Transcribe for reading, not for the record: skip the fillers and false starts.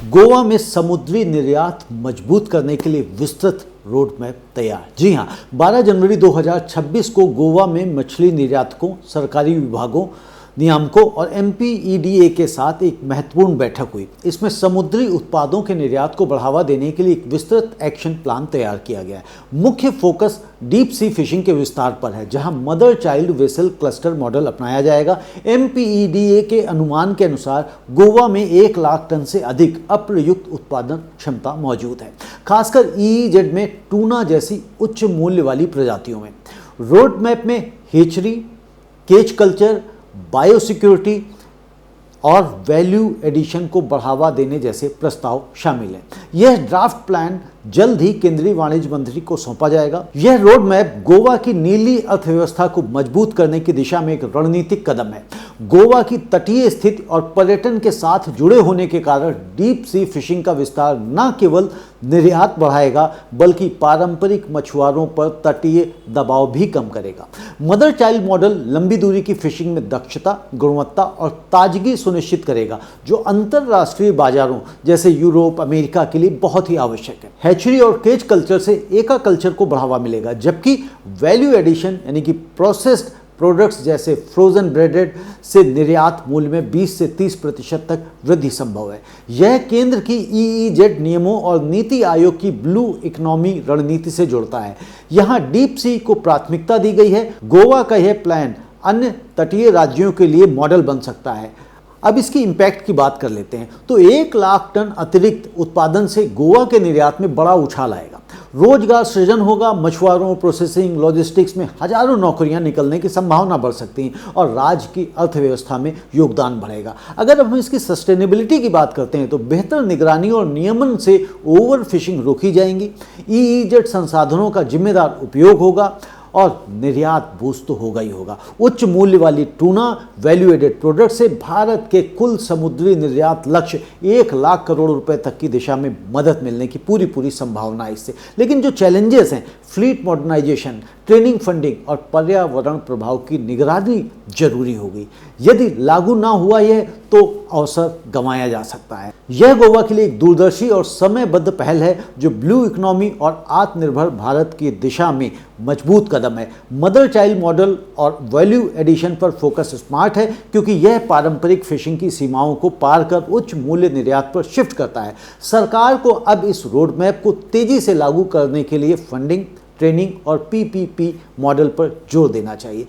गोवा में समुद्री निर्यात मजबूत करने के लिए विस्तृत रोड मैप तैयार। जी हां, 12 जनवरी 2026 को गोवा में मछली निर्यातकों, सरकारी विभागों, नियामकों और MPEDA के साथ एक महत्वपूर्ण बैठक हुई। इसमें समुद्री उत्पादों के निर्यात को बढ़ावा देने के लिए एक विस्तृत एक्शन प्लान तैयार किया गया है। मुख्य फोकस डीप सी फिशिंग के विस्तार पर है, जहां mother child vessel cluster model अपनाया जाएगा। MPEDA के अनुमान के अनुसार गोवा में 1 लाख टन से अधिक अप्रयुक्त उत्पादन क्षमता मौजूद है, खासकर EEZ में टूना जैसी उच्च मूल्य वाली प्रजातियों में। रोड मैप में हेचरी, केज कल्चर, बायोसिक्योरिटी और वैल्यू एडिशन को बढ़ावा देने जैसे प्रस्ताव शामिल हैं। यह ड्राफ्ट प्लान जल्द ही केंद्रीय वाणिज्य मंत्री को सौंपा जाएगा। यह रोड मैप गोवा की नीली अर्थव्यवस्था को मजबूत करने की दिशा में एक रणनीतिक कदम है। गोवा की तटीय स्थिति और पर्यटन के साथ जुड़े होने के कारण डीप सी फिशिंग का विस्तार न केवल निर्यात बढ़ाएगा, बल्कि पारंपरिक मछुआरों पर तटीय दबाव भी कम करेगा। मदर चाइल्ड मॉडल लंबी दूरी की फिशिंग में दक्षता, गुणवत्ता और ताजगी सुनिश्चित करेगा, जो अंतरराष्ट्रीय बाजारों जैसे यूरोप, अमेरिका के लिए बहुत ही आवश्यक है। हैचरी और केज कल्चर से एका कल्चर को बढ़ावा मिलेगा, जबकि वैल्यू एडिशन यानी कि प्रोसेस्ड प्रोडक्ट्स जैसे फ्रोजन ब्रेडेड से निर्यात मूल्य में 20 से 30% तक वृद्धि संभव है। यह केंद्र की EEZ नियमों और नीति आयोग की ब्लू इकोनॉमी रणनीति से जुड़ता है। यहाँ डीप सी को प्राथमिकता दी गई है। गोवा का यह प्लान अन्य तटीय राज्यों के लिए मॉडल बन सकता है। अब इसकी इम्पैक्ट की बात कर लेते हैं तो 1 लाख टन अतिरिक्त उत्पादन से गोवा के निर्यात में बड़ा उछाल आएगा। रोजगार सृजन होगा, मछुआरों, प्रोसेसिंग, लॉजिस्टिक्स में हजारों नौकरियां निकलने की संभावना बढ़ सकती हैं और राज्य की अर्थव्यवस्था में योगदान बढ़ेगा। अगर हम इसकी सस्टेनेबिलिटी की बात करते हैं तो बेहतर निगरानी और नियमन से ओवर फिशिंग रोकी जाएंगी, EEZ संसाधनों का जिम्मेदार उपयोग होगा और निर्यात बूस्ट तो होगा ही होगा। उच्च मूल्य वाली टूना वैल्यू एडेड प्रोडक्ट से भारत के कुल समुद्री निर्यात लक्ष्य 1 लाख करोड़ रुपए तक की दिशा में मदद मिलने की पूरी संभावना है इससे। लेकिन जो चैलेंजेस हैं, फ्लीट मॉडर्नाइजेशन, ट्रेनिंग फंडिंग और पर्यावरण प्रभाव की निगरानी जरूरी होगी। यदि लागू ना हुआ यह तो अवसर गंवाया जा सकता है। यह गोवा के लिए एक दूरदर्शी और समयबद्ध पहल है, जो ब्लू इकोनॉमी और आत्मनिर्भर भारत की दिशा में मजबूत कदम है। मदर चाइल्ड मॉडल और वैल्यू एडिशन पर फोकस स्मार्ट है, क्योंकि यह पारंपरिक फिशिंग की सीमाओं को पार कर उच्च मूल्य निर्यात पर शिफ्ट करता है। सरकार को अब इस रोड मैप को तेजी से लागू करने के लिए फंडिंग, ट्रेनिंग और PPP मॉडल पर जोर देना चाहिए।